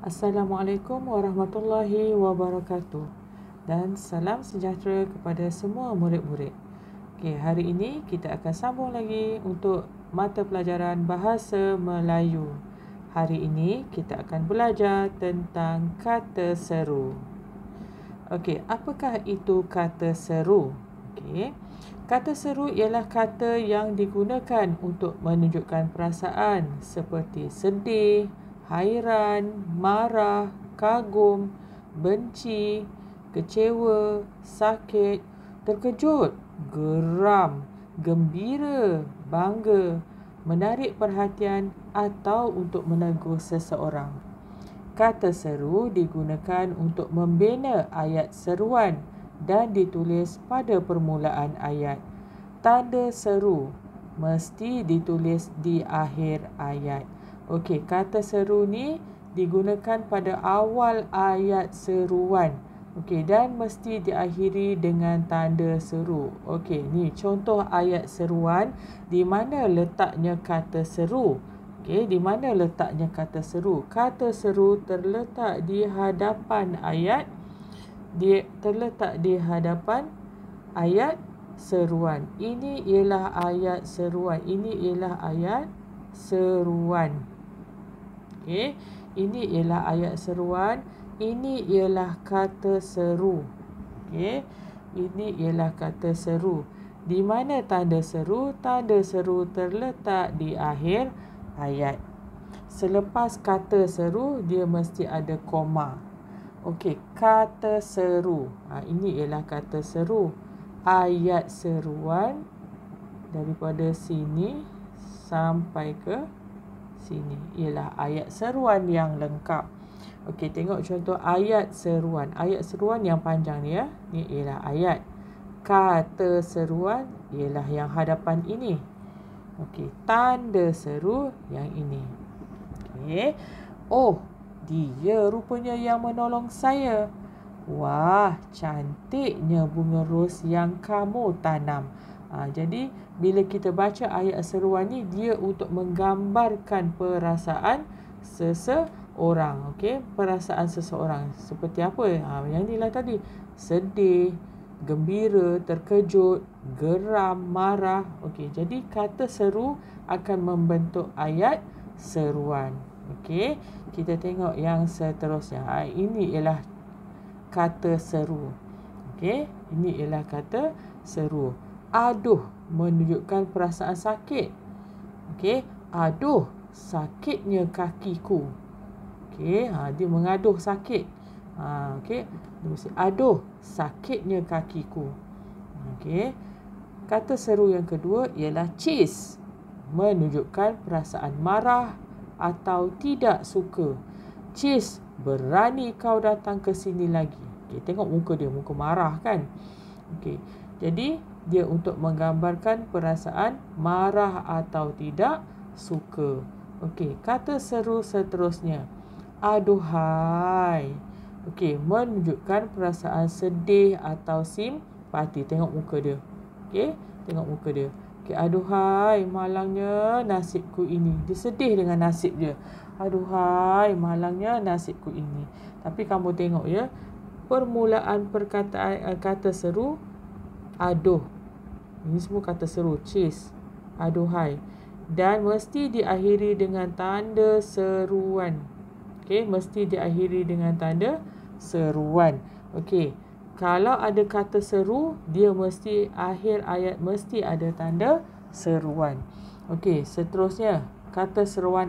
Assalamualaikum warahmatullahi wabarakatuh dan salam sejahtera kepada semua murid-murid. Okey, hari ini kita akan sambung lagi untuk mata pelajaran Bahasa Melayu. Hari ini kita akan belajar tentang kata seru. Okey, apakah itu kata seru? Okey. Kata seru ialah kata yang digunakan untuk menunjukkan perasaan seperti sedih, hairan, marah, kagum, benci, kecewa, sakit, terkejut, geram, gembira, bangga, menarik perhatian atau untuk menegur seseorang. Kata seru digunakan untuk membina ayat seruan dan ditulis pada permulaan ayat. Tanda seru mesti ditulis di akhir ayat. Okey, kata seru ni digunakan pada awal ayat seruan. Okey, dan mesti diakhiri dengan tanda seru. Okey, ni contoh ayat seruan di mana letaknya kata seru. Okey, di mana letaknya kata seru? Kata seru terletak di hadapan ayat. Dia terletak di hadapan ayat seruan. Ini ialah ayat seruan. Ini ialah ayat seruan. Okey, ini ialah ayat seruan. Ini ialah kata seru. Okey, ini ialah kata seru. Di mana tanda seru? Tanda seru terletak di akhir ayat. Selepas kata seru, dia mesti ada koma. Okey, kata seru. Ini ialah kata seru. Ayat seruan daripada sini sampai ke sini ialah ayat seruan yang lengkap. Okey, tengok contoh ayat seruan. Ayat seruan yang panjang ni ya. Ni ialah ayat. Kata seruan ialah yang hadapan ini. Okey, tanda seru yang ini. Okey. Oh, dia rupanya yang menolong saya. Wah, cantiknya bunga ros yang kamu tanam. Jadi, bila kita baca ayat seruan ni, dia untuk menggambarkan perasaan seseorang. Okey, perasaan seseorang. Seperti apa? Yang inilah tadi. Sedih, gembira, terkejut, geram, marah. Okey, jadi kata seru akan membentuk ayat seruan. Okey, kita tengok yang seterusnya. Ini ialah kata seru. Okey, ini ialah kata seru. Aduh, menunjukkan perasaan sakit. Okey, aduh, sakitnya kakiku. Okey, dia mengaduh sakit. Okey, aduh, sakitnya kakiku. Okey, kata seru yang kedua ialah cheese. Menunjukkan perasaan marah atau tidak suka. Cheese, berani kau datang ke sini lagi. Okay, tengok muka dia, muka marah kan. Okay, jadi dia untuk menggambarkan perasaan marah atau tidak suka. Okay, kata seru seterusnya. Aduhai. Okay, menunjukkan perasaan sedih atau simpati. Tengok muka dia. Okay, tengok muka dia. Okay, aduhai, malangnya nasibku ini. Dia sedih dengan nasib dia. Aduhai, malangnya nasibku ini. Tapi kamu tengok ya, permulaan perkataan kata seru, aduh. Ini semua kata seru, cheese, aduhai. Dan mesti diakhiri dengan tanda seruan. Okey, mesti diakhiri dengan tanda seruan. Okey. Kalau ada kata seru, dia mesti akhir ayat mesti ada tanda seruan. Okey, seterusnya kata seruan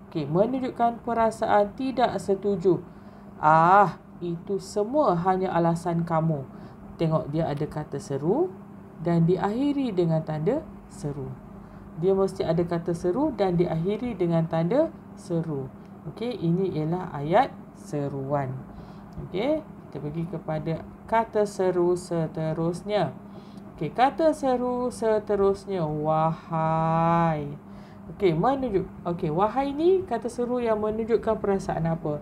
Okey, menunjukkan perasaan tidak setuju. Itu semua hanya alasan kamu. Tengok dia ada kata seru dan diakhiri dengan tanda seru. Dia mesti ada kata seru dan diakhiri dengan tanda seru. Okey, ini ialah ayat seruan. Okey, kita pergi kepada kata seru seterusnya. Okey, kata seru seterusnya, wahai. Okey, wahai ni kata seru yang menunjukkan perasaan apa?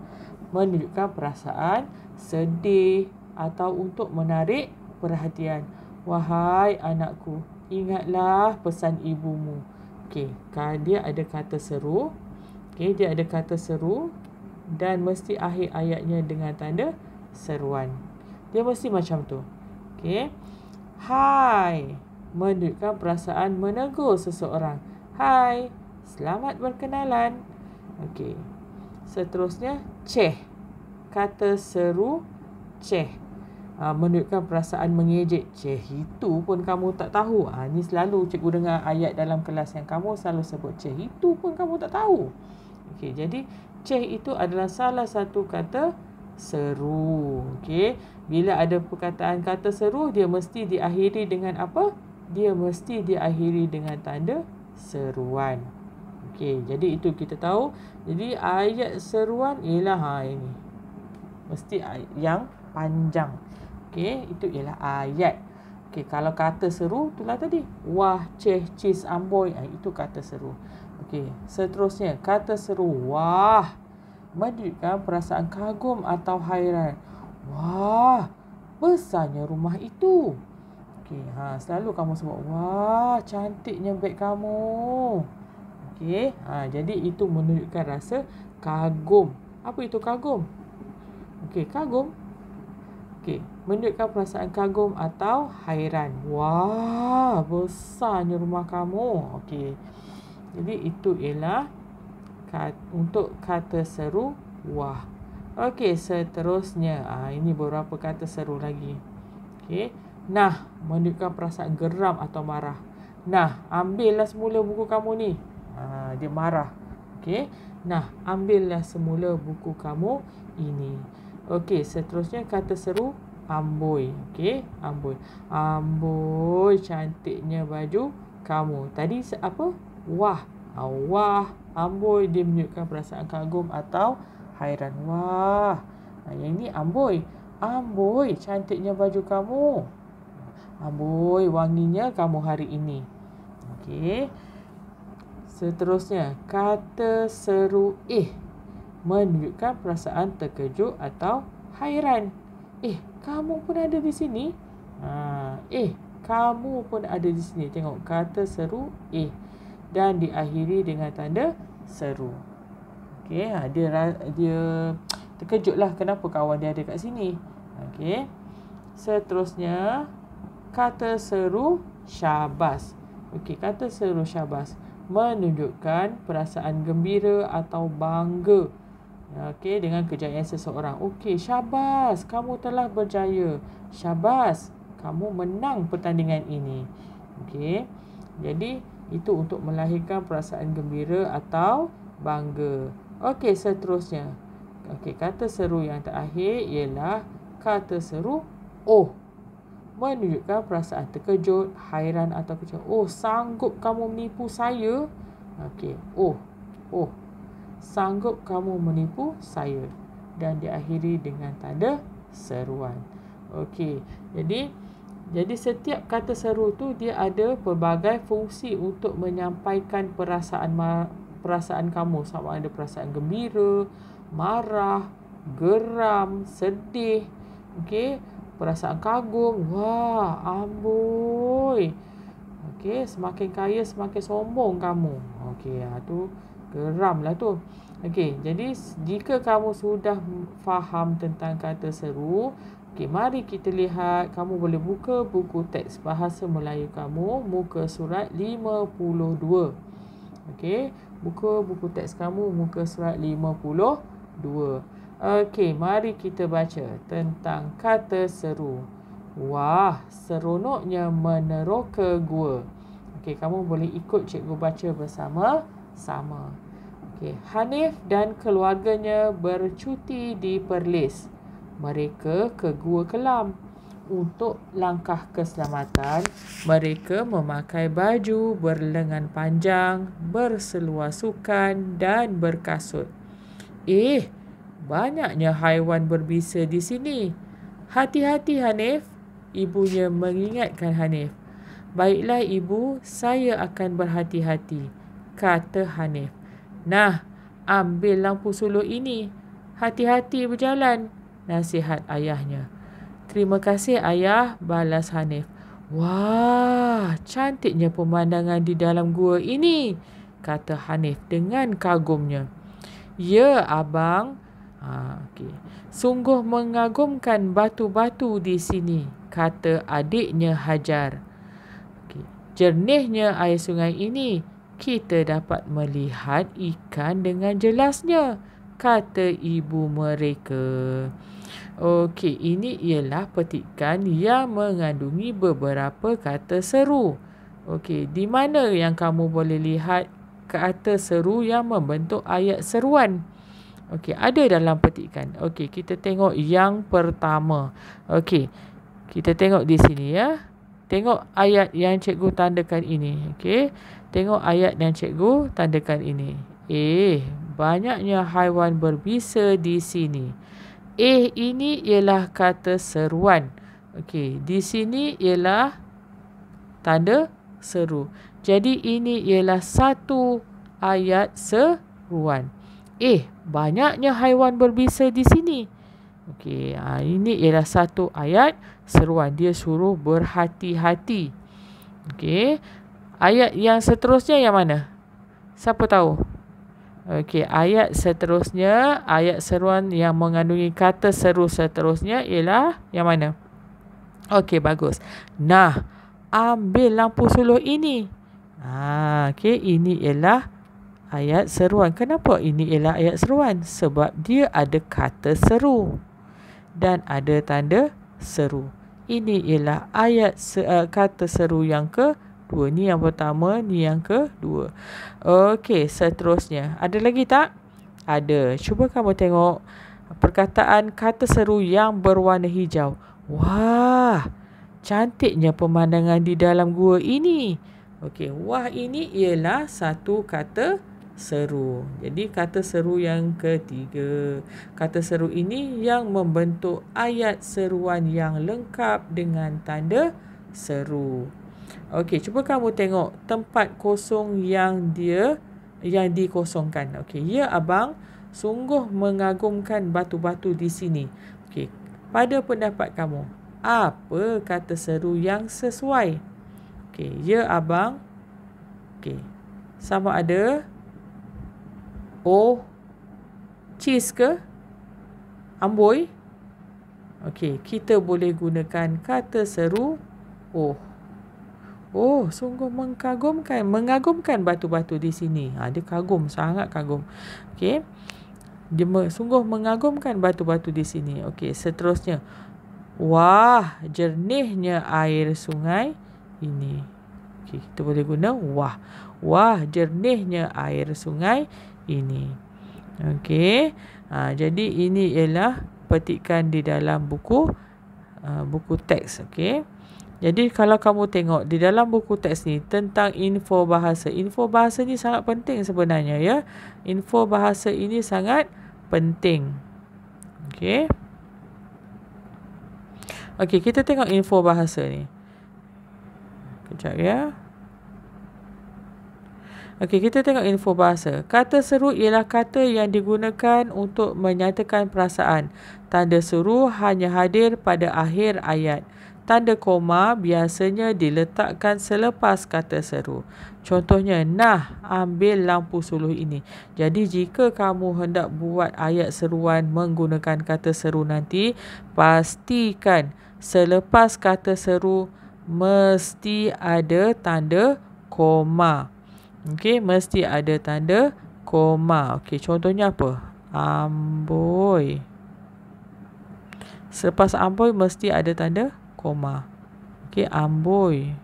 Menunjukkan perasaan sedih atau untuk menarik perhatian. Wahai anakku, ingatlah pesan ibumu. Okey, dia ada kata seru. Okey, dia ada kata seru. dan mesti akhir ayatnya dengan tanda seruan. Dia mesti macam tu. Okey. Hai, menunjukkan perasaan menegur seseorang. Hai, selamat berkenalan. Okey. Seterusnya, ceh. Kata seru, ceh. Menunjukkan perasaan mengejek. Ceh, itu pun kamu tak tahu. Ni selalu cikgu dengar ayat dalam kelas yang kamu selalu sebut. Ceh, itu pun kamu tak tahu. Okey, jadi ceh itu adalah salah satu kata seru. Okey, bila ada perkataan kata seru, dia mesti diakhiri dengan apa? Dia mesti diakhiri dengan tanda seruan. Okey, jadi itu kita tahu. Jadi ayat seruan ialah ini. Mesti yang panjang. Okey, itu ialah ayat. Okey, kalau kata seru itulah tadi. Wah, ceh, cis, amboi. Itu kata seru. Okey, seterusnya kata seru wah menunjukkan perasaan kagum atau hairan. Wah, besarnya rumah itu. Okey, selalu kamu sebut wah, cantiknya beg kamu. Okey, jadi itu menunjukkan rasa kagum. Apa itu kagum? Okey, kagum. Okey, menunjukkan perasaan kagum atau hairan. Wah, besarnya rumah kamu. Okey. Jadi itu ialah untuk kata seru wah. Okey, seterusnya ini beberapa kata seru lagi. Okey. Nah, menunjukkan perasaan geram atau marah. Nah, ambillah semula buku kamu ni. Dia marah. Okey. Nah, ambillah semula buku kamu ini. Okey, seterusnya kata seru amboi. Okey, amboi. Amboi, cantiknya baju kamu. Tadi apa? Wah. Wah, amboi, dia menunjukkan perasaan kagum atau hairan. Wah. Yang ini amboi. Amboi, cantiknya baju kamu. Amboi, wanginya kamu hari ini. Okey. Seterusnya, kata seru menunjukkan perasaan terkejut atau hairan. Kamu pun ada di sini. Kamu pun ada di sini. Tengok, kata seru dan diakhiri dengan tanda seru. Okey, dia terkejutlah kenapa kawan dia ada kat sini. Okey. Seterusnya, kata seru syabas. Okey, kata seru syabas menunjukkan perasaan gembira atau bangga. Okey, dengan kejayaan seseorang. Okey, syabas, kamu telah berjaya. Syabas, kamu menang pertandingan ini. Okey. Jadi itu untuk melahirkan perasaan gembira atau bangga. Okey, seterusnya. Okey, kata seru yang terakhir ialah kata seru menunjukkan perasaan terkejut, hairan atau kecewa. Sanggup kamu menipu saya? Okey, sanggup kamu menipu saya. Dan diakhiri dengan tanda seruan. Okey, jadi setiap kata seru tu dia ada pelbagai fungsi untuk menyampaikan perasaan kamu. Sama ada perasaan gembira, marah, geram, sedih. Okey, perasaan kagum. Wah, amboi. Okey, semakin kaya semakin sombong kamu. Okey, tu geramlah tu. Okey, jadi jika kamu sudah faham tentang kata seru, okey, mari kita lihat. Kamu boleh buka buku teks bahasa Melayu kamu, muka surat 52. Okey, buka buku teks kamu, muka surat 52. Okey, mari kita baca tentang kata seru. Wah, seronoknya meneroka gua. Okey, kamu boleh ikut cikgu baca bersama-sama. Okey, Hanif dan keluarganya bercuti di Perlis. Mereka ke Gua Kelam. Untuk langkah keselamatan, mereka memakai baju berlengan panjang, berseluar sukan dan berkasut. Banyaknya haiwan berbisa di sini. Hati-hati Hanif, ibunya mengingatkan Hanif. Baiklah ibu, saya akan berhati-hati, kata Hanif. Nah, ambil lampu sulur ini. Hati-hati berjalan, nasihat ayahnya. Terima kasih ayah, balas Hanif. Wah, cantiknya pemandangan di dalam gua ini, kata Hanif dengan kagumnya. Ya abang, Okey. Sungguh mengagumkan batu-batu di sini, kata adiknya Hajar. Okey. Jernihnya air sungai ini, kita dapat melihat ikan dengan jelasnya, kata ibu mereka. Okey, ini ialah petikan yang mengandungi beberapa kata seru. Okey, di mana yang kamu boleh lihat kata seru yang membentuk ayat seruan? Okey, ada dalam petikan. Okey, kita tengok yang pertama. Okey, kita tengok di sini ya. Tengok ayat yang cikgu tandakan ini. Okey, tengok ayat yang cikgu tandakan ini. Banyaknya haiwan berbisa di sini. Ini ialah kata seruan. Okey, di sini ialah tanda seru. Jadi ini ialah satu ayat seruan. Banyaknya haiwan berbisa di sini. Okey, ini ialah satu ayat seruan. Dia suruh berhati-hati. Okey, ayat yang seterusnya yang mana? Siapa tahu? Okey, ayat seterusnya, ayat seruan yang mengandungi kata seru seterusnya ialah yang mana? Okey, bagus. Nah, ambil lampu suluh ini. Okey, ini ialah ayat seruan. Kenapa ini ialah ayat seruan? Sebab dia ada kata seru dan ada tanda seru. Ini ialah ayat kata seru yang kedua. Ni yang pertama, ni yang kedua. Okey, seterusnya. Ada lagi tak? Ada. Cuba kamu tengok perkataan kata seru yang berwarna hijau. Wah, cantiknya pemandangan di dalam gua ini. Okey, wah ini ialah satu kata seru. Jadi kata seru yang ketiga. Kata seru ini yang membentuk ayat seruan yang lengkap dengan tanda seru. Okey, cuba kamu tengok tempat kosong yang dikosongkan. Okey, ya abang, sungguh mengagumkan batu-batu di sini. Okey, pada pendapat kamu, apa kata seru yang sesuai? Okey, ya abang. Okey, sama ada cheese ke amboi? Okey, kita boleh gunakan kata seru sungguh mengagumkan batu-batu di sini. Dia kagum, sangat kagum. Okey, dia sungguh mengagumkan batu-batu di sini. Okey, seterusnya. Wah, jernihnya air sungai ini. Okey, kita boleh guna wah. Wah, jernihnya air sungai ini. Okey. Jadi ini ialah petikan di dalam buku teks. Okey. Jadi kalau kamu tengok di dalam buku teks ni tentang info bahasa. Info bahasa ni sangat penting sebenarnya ya. Info bahasa ini sangat penting. Okey. Okey, kita tengok info bahasa ni. Kejap ya. Okey, kita tengok info bahasa. Kata seru ialah kata yang digunakan untuk menyatakan perasaan. Tanda seru hanya hadir pada akhir ayat. Tanda koma biasanya diletakkan selepas kata seru. Contohnya, nah, ambil lampu suluh ini. Jadi, jika kamu hendak buat ayat seruan menggunakan kata seru nanti, pastikan selepas kata seru mesti ada tanda koma. Okey, mesti ada tanda koma. Okey, contohnya apa? Amboi. Selepas amboi mesti ada tanda koma. Okey, amboi.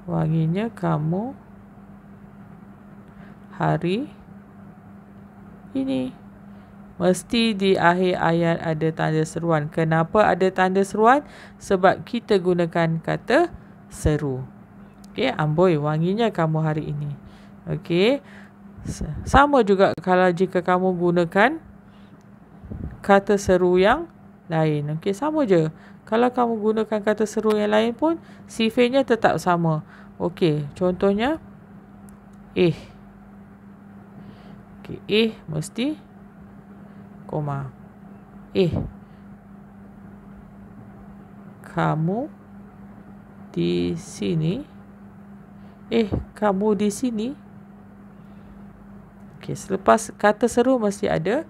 Wanginya kamu hari ini. Mesti di akhir ayat ada tanda seruan. Kenapa ada tanda seruan? Sebab kita gunakan kata seru. Okey, amboi, wanginya kamu hari ini. Okey. Sama juga kalau jika kamu gunakan kata seru yang lain. Okey, sama je. Kalau kamu gunakan kata seru yang lain pun sifatnya tetap sama. Okey, contohnya Okey, mesti koma. Kamu di sini Kamu di sini? Okey, selepas kata seru mesti ada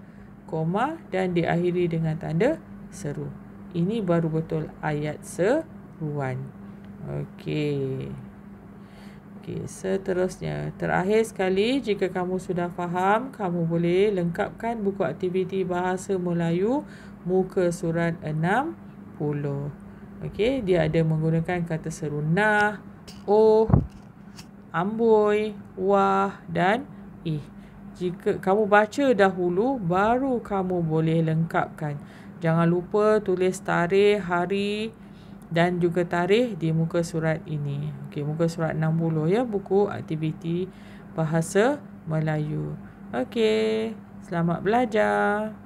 koma dan diakhiri dengan tanda seru. Ini baru betul ayat seruan. Okey. Seterusnya. Terakhir sekali, jika kamu sudah faham, kamu boleh lengkapkan buku aktiviti Bahasa Melayu muka surat 60. Okey, dia ada menggunakan kata seru nah, oh, amboi, wah dan ih. Jika kamu baca dahulu, baru kamu boleh lengkapkan. Jangan lupa tulis tarikh, hari dan juga tarikh di muka surat ini. Okey, muka surat 60 ya, buku aktiviti Bahasa Melayu. Okey, selamat belajar.